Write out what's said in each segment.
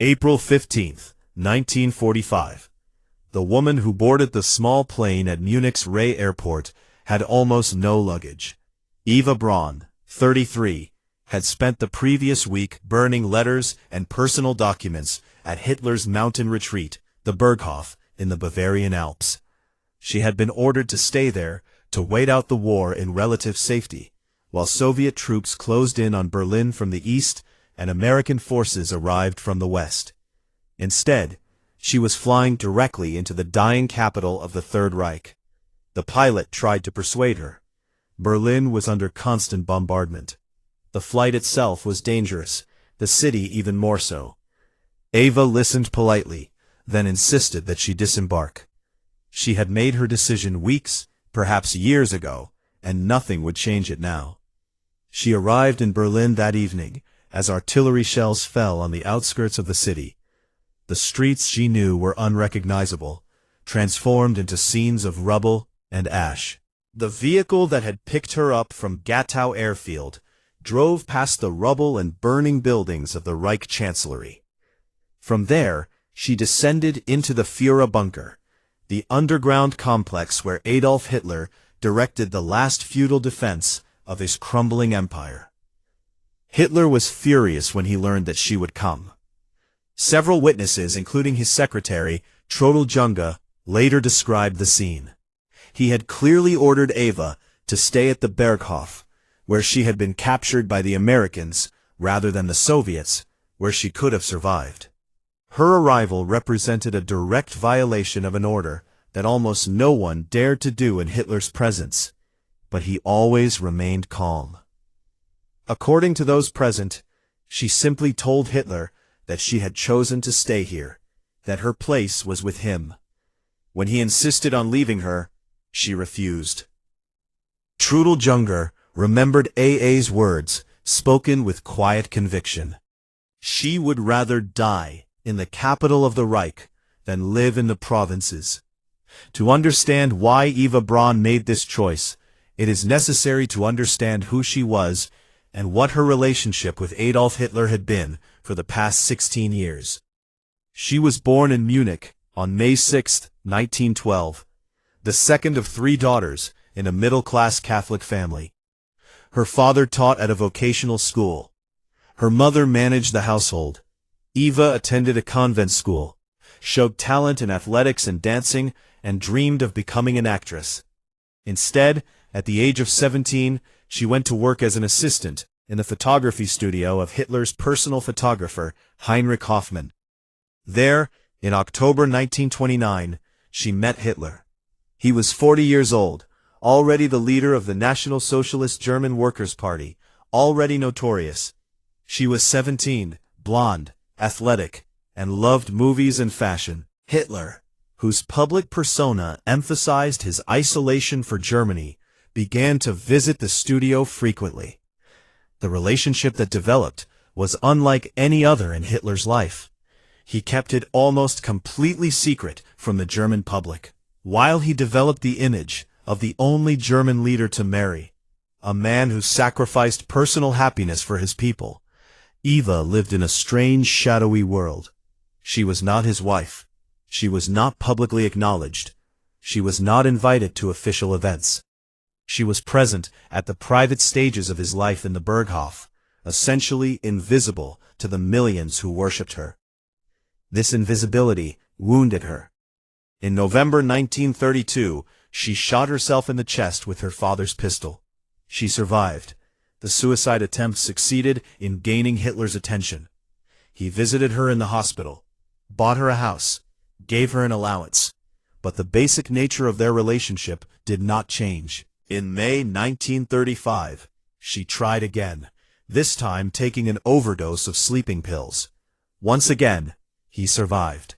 April 15th, 1945. The woman who boarded the small plane at Munich's Ray Airport had almost no luggage. Eva Braun, 33, had spent the previous week burning letters and personal documents at Hitler's mountain retreat, the Berghof, in the Bavarian Alps. She had been ordered to stay there to wait out the war in relative safety, while Soviet troops closed in on Berlin from the east and American forces arrived from the west. Instead, she was flying directly into the dying capital of the Third Reich. The pilot tried to persuade her. Berlin was under constant bombardment. The flight itself was dangerous, the city even more so. Eva listened politely, then insisted that she disembark. She had made her decision weeks, perhaps years ago, and nothing would change it now. She arrived in Berlin that evening, as artillery shells fell on the outskirts of the city. The streets she knew were unrecognizable, transformed into scenes of rubble and ash. The vehicle that had picked her up from Gatow airfield drove past the rubble and burning buildings of the Reich Chancellery. From there, she descended into the Führerbunker, the underground complex where Adolf Hitler directed the last futile defense of his crumbling empire. Hitler was furious when he learned that she would come. Several witnesses, including his secretary, Trudel Junge, later described the scene. He had clearly ordered Eva to stay at the Berghof, where she had been captured by the Americans, rather than the Soviets, where she could have survived. Her arrival represented a direct violation of an order that almost no one dared to do in Hitler's presence, but he always remained calm. According to those present, she simply told Hitler that she had chosen to stay here, that her place was with him. When he insisted on leaving her, she refused. Trudel Junge remembered AA's words, spoken with quiet conviction. She would rather die in the capital of the Reich than live in the provinces. To understand why Eva Braun made this choice, it is necessary to understand who she was and what her relationship with Adolf Hitler had been for the past 16 years. She was born in Munich on May 6, 1912, the second of 3 daughters in a middle-class Catholic family. Her father taught at a vocational school. Her mother managed the household. Eva attended a convent school, showed talent in athletics and dancing, and dreamed of becoming an actress. Instead, at the age of 17, she went to work as an assistant in the photography studio of Hitler's personal photographer, Heinrich Hoffmann. There, in October 1929, she met Hitler. He was 40 years old, already the leader of the National Socialist German Workers' Party, already notorious. She was 17, blonde, athletic, and loved movies and fashion. Hitler, whose public persona emphasized his isolation for Germany, began to visit the studio frequently. The relationship that developed was unlike any other in Hitler's life. He kept it almost completely secret from the German public, while he developed the image of the only German leader to marry, a man who sacrificed personal happiness for his people. Eva lived in a strange, shadowy world. She was not his wife. She was not publicly acknowledged. She was not invited to official events. She was present at the private stages of his life in the Berghof, essentially invisible to the millions who worshipped her. This invisibility wounded her. In November 1932, she shot herself in the chest with her father's pistol. She survived. The suicide attempt succeeded in gaining Hitler's attention. He visited her in the hospital, bought her a house, gave her an allowance, but the basic nature of their relationship did not change. In May 1935, she tried again, this time taking an overdose of sleeping pills. Once again, he survived.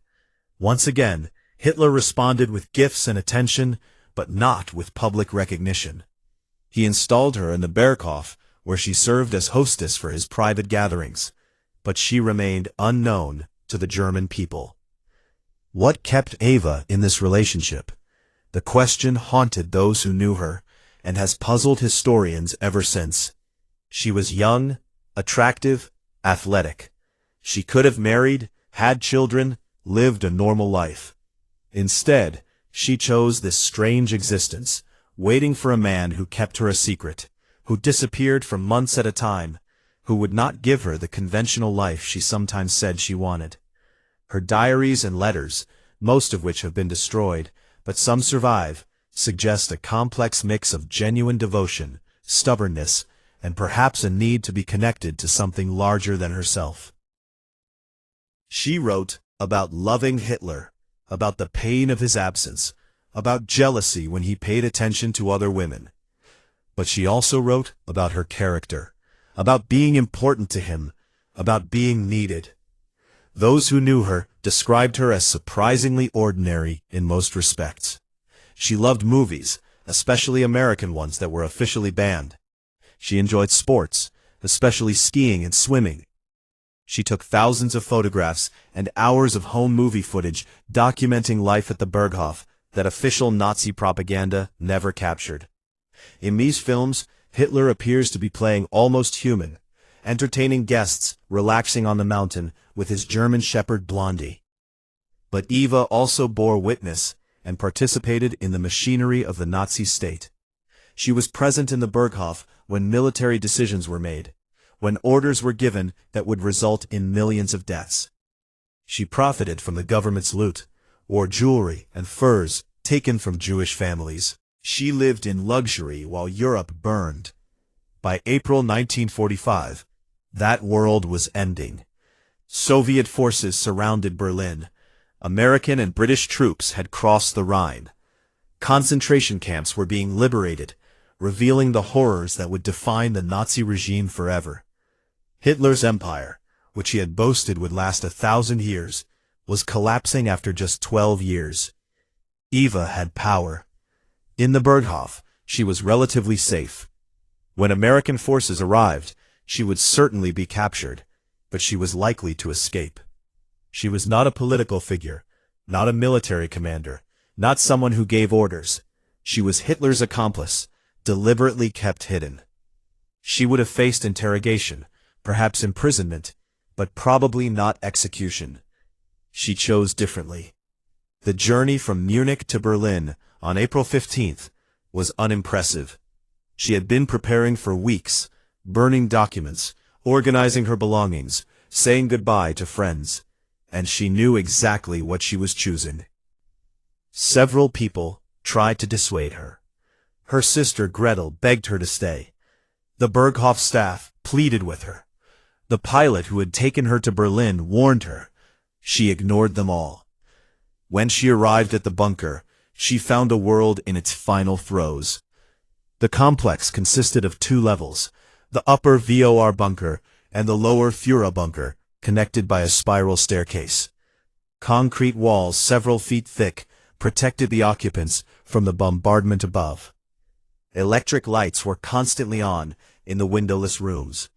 Once again, Hitler responded with gifts and attention, but not with public recognition. He installed her in the Berghof, where she served as hostess for his private gatherings, but she remained unknown to the German people. What kept Eva in this relationship? The question haunted those who knew her, and has puzzled historians ever since. She was young, attractive, athletic. She could have married, had children, lived a normal life. Instead, she chose this strange existence, waiting for a man who kept her a secret, who disappeared for months at a time, who would not give her the conventional life she sometimes said she wanted. Her diaries and letters, most of which have been destroyed, but some survive, suggest a complex mix of genuine devotion, stubbornness, and perhaps a need to be connected to something larger than herself. She wrote about loving Hitler, about the pain of his absence, about jealousy when he paid attention to other women. But she also wrote about her character, about being important to him, about being needed. Those who knew her described her as surprisingly ordinary in most respects. She loved movies, especially American ones that were officially banned. She enjoyed sports, especially skiing and swimming. She took thousands of photographs and hours of home movie footage documenting life at the Berghof that official Nazi propaganda never captured. In these films, Hitler appears to be playing almost human, entertaining guests, relaxing on the mountain with his German shepherd Blondie. But Eva also bore witness and participated in the machinery of the Nazi state. She was present in the Berghof when military decisions were made, when orders were given that would result in millions of deaths. She profited from the government's loot, wore jewelry and furs taken from Jewish families. She lived in luxury while Europe burned. By April 1945, that world was ending. Soviet forces surrounded Berlin. American and British troops had crossed the Rhine. Concentration camps were being liberated, revealing the horrors that would define the Nazi regime forever. Hitler's empire, which he had boasted would last 1,000 years, was collapsing after just 12 years. Eva had power. In the Berghof, she was relatively safe. When American forces arrived, she would certainly be captured, but she was likely to escape. She was not a political figure, not a military commander, not someone who gave orders. She was Hitler's accomplice, deliberately kept hidden. She would have faced interrogation, perhaps imprisonment, but probably not execution. She chose differently. The journey from Munich to Berlin on April 15th was unimpressive. She had been preparing for weeks, burning documents, organizing her belongings, saying goodbye to friends, and she knew exactly what she was choosing. Several people tried to dissuade her. Her sister Gretel begged her to stay. The Berghof staff pleaded with her. The pilot who had taken her to Berlin warned her. She ignored them all. When she arrived at the bunker, she found a world in its final throes. The complex consisted of 2 levels, the upper WWII bunker and the lower Führerbunker, connected by a spiral staircase. Concrete walls several feet thick protected the occupants from the bombardment above. Electric lights were constantly on in the windowless rooms.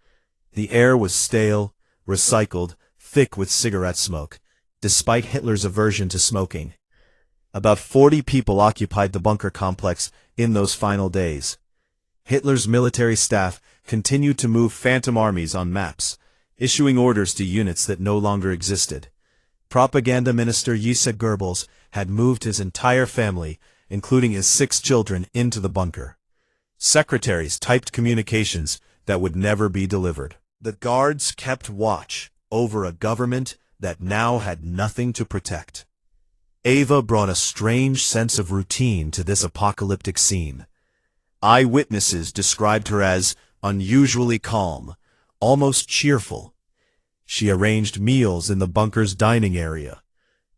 The air was stale, recycled, thick with cigarette smoke, despite Hitler's aversion to smoking. About 40 people occupied the bunker complex in those final days. Hitler's military staff continued to move phantom armies on maps, issuing orders to units that no longer existed. Propaganda Minister Josef Goebbels had moved his entire family, including his 6 children, into the bunker. Secretaries typed communications that would never be delivered. The guards kept watch over a government that now had nothing to protect. Eva brought a strange sense of routine to this apocalyptic scene. Eyewitnesses described her as unusually calm, almost cheerful. She arranged meals in the bunker's dining area.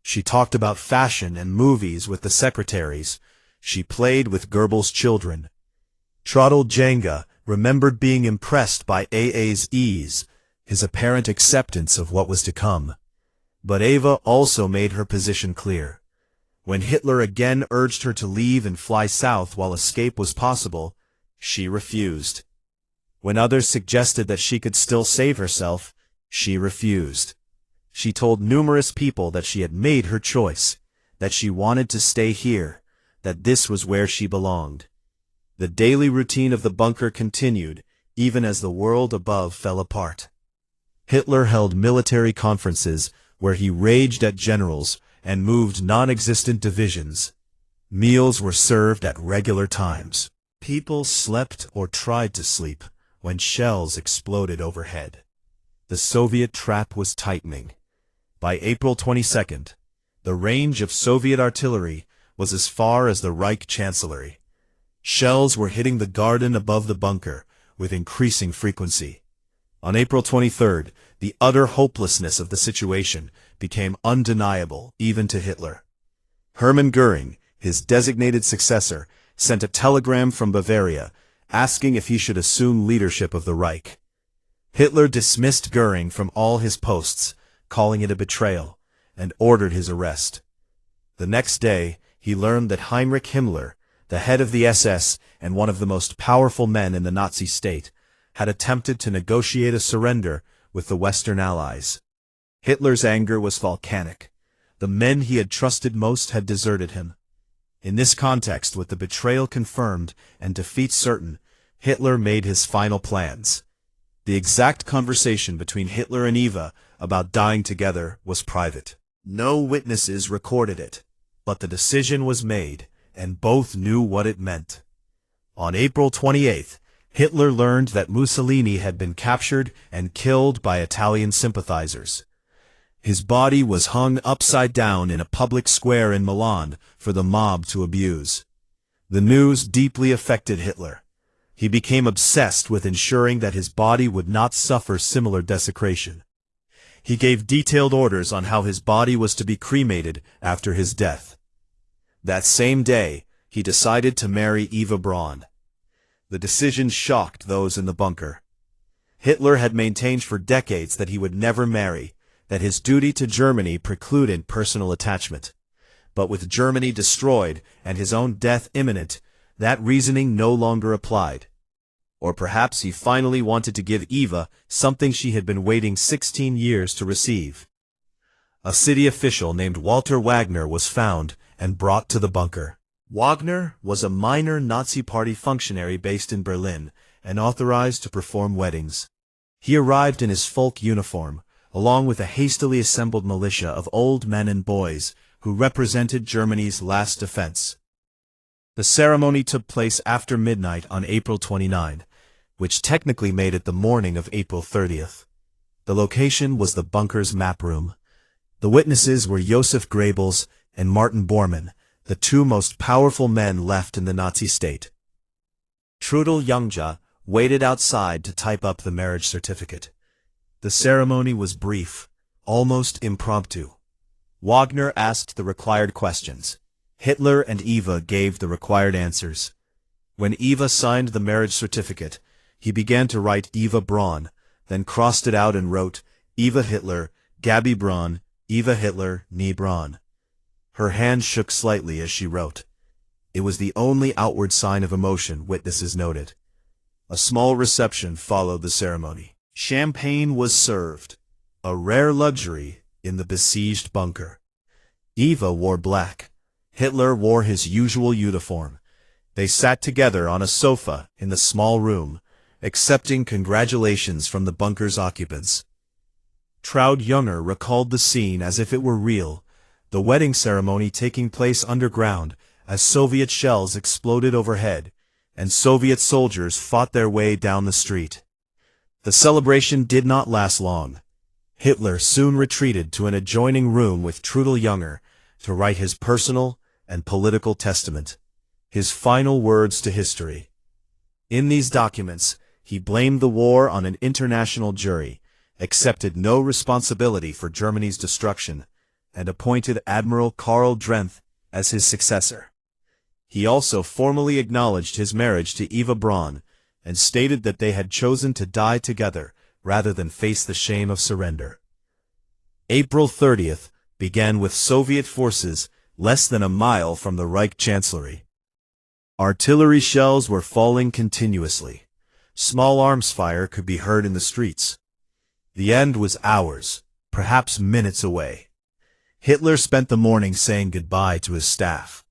She talked about fashion and movies with the secretaries. She played with Goebbels' children. Trottel Jenga remembered being impressed by AA's ease, his apparent acceptance of what was to come. But Eva also made her position clear. When Hitler again urged her to leave and fly south while escape was possible, she refused. When others suggested that she could still save herself, she refused. She told numerous people that she had made her choice, that she wanted to stay here, that this was where she belonged. The daily routine of the bunker continued, even as the world above fell apart. Hitler held military conferences where he raged at generals and moved non-existent divisions. Meals were served at regular times. People slept or tried to sleep when shells exploded overhead. The Soviet trap was tightening. By April 22nd, the range of Soviet artillery was as far as the Reich Chancellery. Shells were hitting the garden above the bunker with increasing frequency. On April 23rd, the utter hopelessness of the situation became undeniable even to Hitler. Hermann Göring, his designated successor, sent a telegram from Bavaria asking if he should assume leadership of the Reich. Hitler dismissed Göring from all his posts, calling it a betrayal, and ordered his arrest. The next day, he learned that Heinrich Himmler, the head of the SS and one of the most powerful men in the Nazi state, had attempted to negotiate a surrender with the Western Allies. Hitler's anger was volcanic. The men he had trusted most had deserted him. In this context, with the betrayal confirmed and defeat certain, Hitler made his final plans. The exact conversation between Hitler and Eva about dying together was private. No witnesses recorded it, but the decision was made, and both knew what it meant. On April 28th, Hitler learned that Mussolini had been captured and killed by Italian sympathizers. His body was hung upside down in a public square in Milan for the mob to abuse. The news deeply affected Hitler. He became obsessed with ensuring that his body would not suffer similar desecration. He gave detailed orders on how his body was to be cremated after his death. That same day, he decided to marry Eva Braun. The decision shocked those in the bunker. Hitler had maintained for decades that he would never marry, that his duty to Germany precluded personal attachment. But with Germany destroyed and his own death imminent, that reasoning no longer applied. Or perhaps he finally wanted to give Eva something she had been waiting 16 years to receive. A city official named Walter Wagner was found and brought to the bunker. Wagner was a minor Nazi Party functionary based in Berlin and authorized to perform weddings. He arrived in his folk uniform, along with a hastily assembled militia of old men and boys who represented Germany's last defense. The ceremony took place after midnight on April 29, which technically made it the morning of April 30th. The location was the bunker's map room. The witnesses were Josef Goebbels and Martin Bormann, the two most powerful men left in the Nazi state. Trudel Junge waited outside to type up the marriage certificate. The ceremony was brief, almost impromptu. Wagner asked the required questions. Hitler and Eva gave the required answers. When Eva signed the marriage certificate, he began to write Eva Braun, then crossed it out and wrote Eva Hitler, Gabi Braun, Eva Hitler, nie Braun. Her hand shook slightly as she wrote. It was the only outward sign of emotion, witnesses noted. A small reception followed the ceremony. Champagne was served, a rare luxury in the besieged bunker. Eva wore black. Hitler wore his usual uniform. They sat together on a sofa in the small room, accepting congratulations from the bunker's occupants. Traud Junge recalled the scene as if it were real, the wedding ceremony taking place underground as Soviet shells exploded overhead, and Soviet soldiers fought their way down the street. The celebration did not last long. Hitler soon retreated to an adjoining room with Trudel Junge to write his personal and political testament, his final words to history. In these documents, he blamed the war on an international jury, accepted no responsibility for Germany's destruction, and appointed Admiral Karl Drenth as his successor. He also formally acknowledged his marriage to Eva Braun and stated that they had chosen to die together rather than face the shame of surrender. April 30th began with Soviet forces less than a mile from the Reich Chancellery. Artillery shells were falling continuously. Small arms fire could be heard in the streets. The end was hours, perhaps minutes away. Hitler spent the morning saying goodbye to his staff.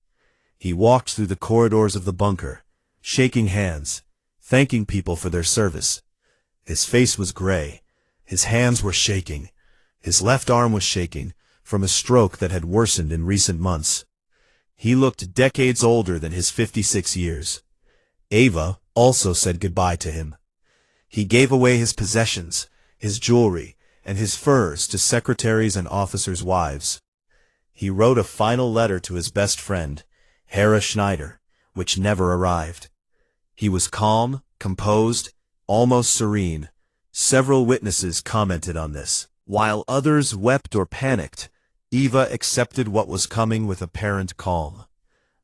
He walked through the corridors of the bunker, shaking hands, thanking people for their service. His face was gray, his hands were shaking, His left arm was shaking, from a stroke that had worsened in recent months. He looked decades older than his 56 years. Eva also said goodbye to him. He gave away his possessions, his jewelry, and his furs to secretaries and officers' wives. He wrote a final letter to his best friend, Hera Schneider, which never arrived. He was calm, composed, almost serene. Several witnesses commented on this. While others wept or panicked, Eva accepted what was coming with apparent calm.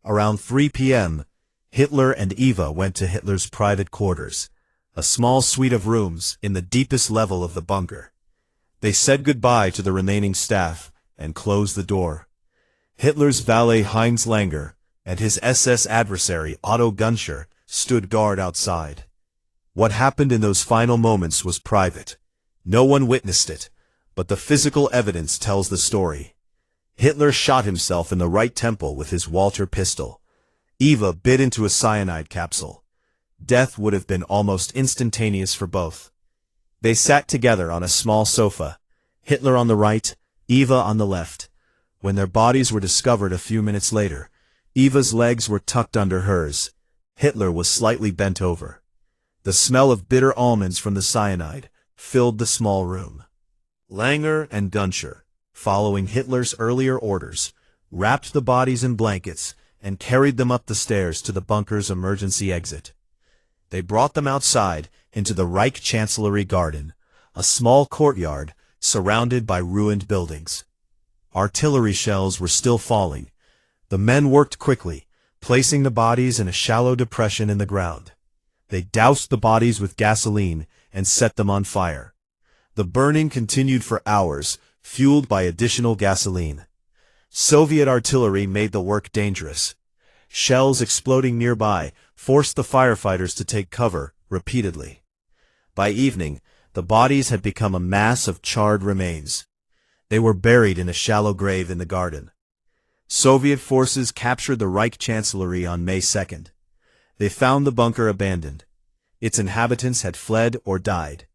Around 3 p.m., Hitler and Eva went to Hitler's private quarters, a small suite of rooms in the deepest level of the bunker. They said goodbye to the remaining staff and closed the door. Hitler's valet Heinz Langer and his SS adversary Otto Gunscher stood guard outside. What happened in those final moments was private. No one witnessed it, but the physical evidence tells the story. Hitler shot himself in the right temple with his Walter pistol. Eva bit into a cyanide capsule. Death would have been almost instantaneous for both. They sat together on a small sofa, Hitler on the right, Eva on the left. When their bodies were discovered a few minutes later, Eva's legs were tucked under hers. Hitler was slightly bent over. The smell of bitter almonds from the cyanide filled the small room. Langer and Gunscher, following Hitler's earlier orders, wrapped the bodies in blankets and carried them up the stairs to the bunker's emergency exit. They brought them outside into the Reich Chancellery Garden, a small courtyard surrounded by ruined buildings. Artillery shells were still falling. The men worked quickly, placing the bodies in a shallow depression in the ground. They doused the bodies with gasoline and set them on fire. The burning continued for hours, fueled by additional gasoline. Soviet artillery made the work dangerous. Shells exploding nearby forced the firefighters to take cover repeatedly. By evening, the bodies had become a mass of charred remains. They were buried in a shallow grave in the garden. Soviet forces captured the Reich Chancellery on May 2nd. They found the bunker abandoned. Its inhabitants had fled or died.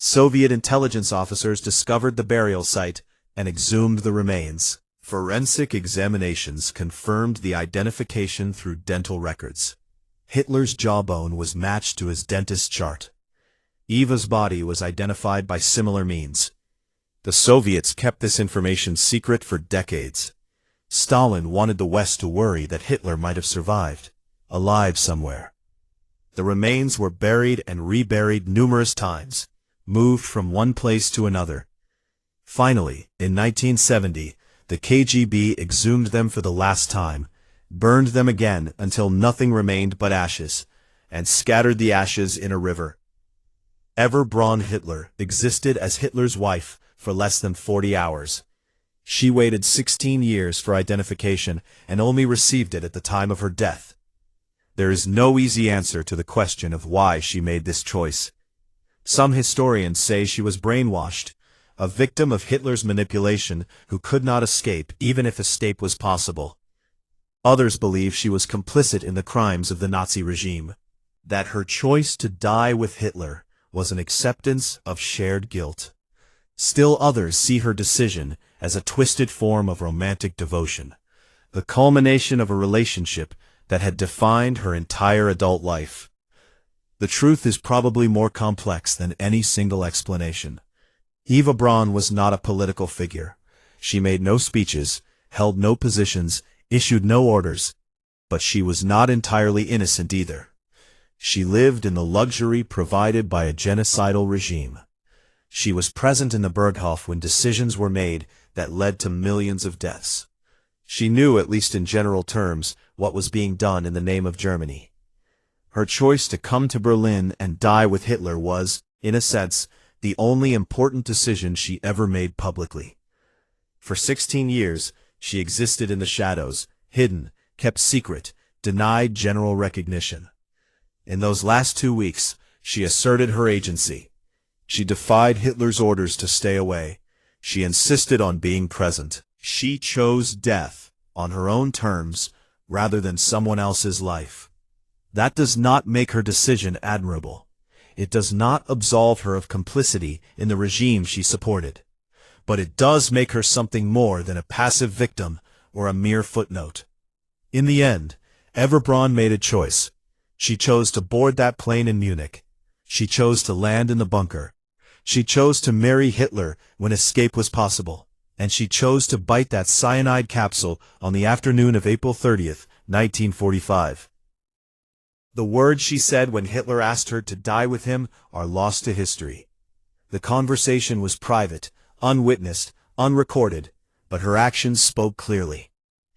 Soviet intelligence officers discovered the burial site and exhumed the remains. Forensic examinations confirmed the identification through dental records. Hitler's jawbone was matched to his dentist's chart. Eva's body was identified by similar means. The Soviets kept this information secret for decades. Stalin wanted the West to worry that Hitler might have survived, alive somewhere. The remains were buried and reburied numerous times, moved from one place to another. Finally, in 1970, the KGB exhumed them for the last time, burned them again until nothing remained but ashes, and scattered the ashes in a river. Eva Braun Hitler existed as Hitler's wife for less than 40 hours. She waited 16 years for identification and only received it at the time of her death. There is no easy answer to the question of why she made this choice. Some historians say she was brainwashed, a victim of Hitler's manipulation who could not escape even if escape was possible. Others believe she was complicit in the crimes of the Nazi regime, that her choice to die with Hitler was an acceptance of shared guilt. Still others see her decision as a twisted form of romantic devotion, the culmination of a relationship that had defined her entire adult life. The truth is probably more complex than any single explanation. Eva Braun was not a political figure. She made no speeches, held no positions, issued no orders. But she was not entirely innocent either. She lived in the luxury provided by a genocidal regime. She was present in the Berghof when decisions were made that led to millions of deaths. She knew, at least in general terms, what was being done in the name of Germany. Her choice to come to Berlin and die with Hitler was, in a sense, the only important decision she ever made publicly. For 16 years, she existed in the shadows, hidden, kept secret, denied general recognition. In those last 2 weeks, she asserted her agency. She defied Hitler's orders to stay away. She insisted on being present. She chose death on her own terms rather than someone else's life. That does not make her decision admirable. It does not absolve her of complicity in the regime she supported. but it does make her something more than a passive victim or a mere footnote. In the end, Eva Braun made a choice. She chose to board that plane in Munich. She chose to land in the bunker. She chose to marry Hitler when escape was possible. And she chose to bite that cyanide capsule on the afternoon of April 30th, 1945. The words she said when Hitler asked her to die with him are lost to history. The conversation was private, unwitnessed, unrecorded, but her actions spoke clearly.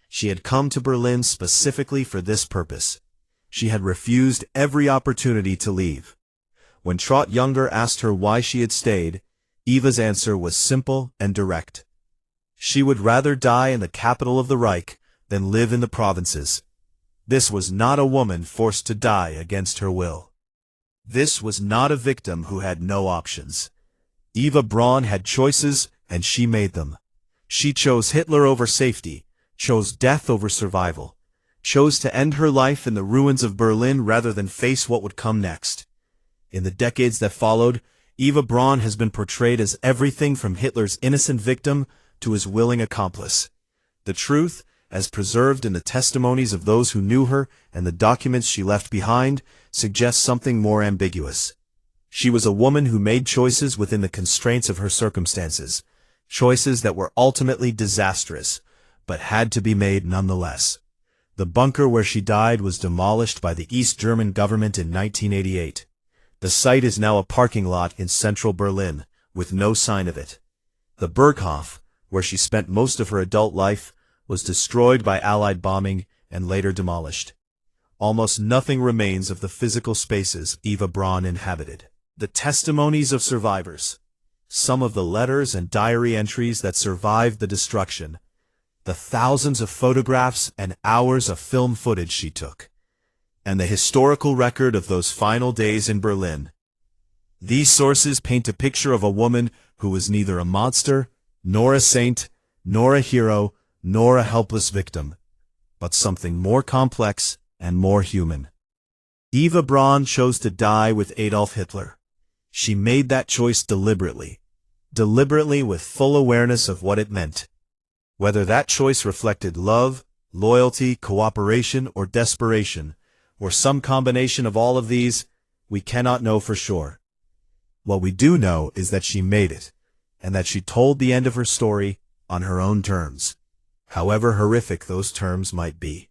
She had come to Berlin specifically for this purpose. She had refused every opportunity to leave. When Trott Younger asked her why she had stayed, Eva's answer was simple and direct. She would rather die in the capital of the Reich than live in the provinces. This was not a woman forced to die against her will. This was not a victim who had no options. Eva Braun had choices, and she made them. She chose Hitler over safety, chose death over survival, chose to end her life in the ruins of Berlin rather than face what would come next. In the decades that followed, Eva Braun has been portrayed as everything from Hitler's innocent victim to his willing accomplice. The truth, as preserved in the testimonies of those who knew her and the documents she left behind, suggests something more ambiguous. She was a woman who made choices within the constraints of her circumstances, choices that were ultimately disastrous, but had to be made nonetheless. The bunker where she died was demolished by the East German government in 1988. The site is now a parking lot in central Berlin, with no sign of it. The Berghof, where she spent most of her adult life, was destroyed by Allied bombing and later demolished. Almost nothing remains of the physical spaces Eva Braun inhabited. The testimonies of survivors, some of the letters and diary entries that survived the destruction, the thousands of photographs and hours of film footage she took, and the historical record of those final days in Berlin. These sources paint a picture of a woman who was neither a monster, nor a saint, nor a hero, nor a helpless victim, but something more complex and more human. Eva Braun chose to die with Adolf Hitler. She made that choice deliberately with full awareness of what it meant. Whether that choice reflected love, loyalty, cooperation, or desperation, or some combination of all of these, we cannot know for sure. What we do know is that she made it, and that she told the end of her story on her own terms, however horrific those terms might be.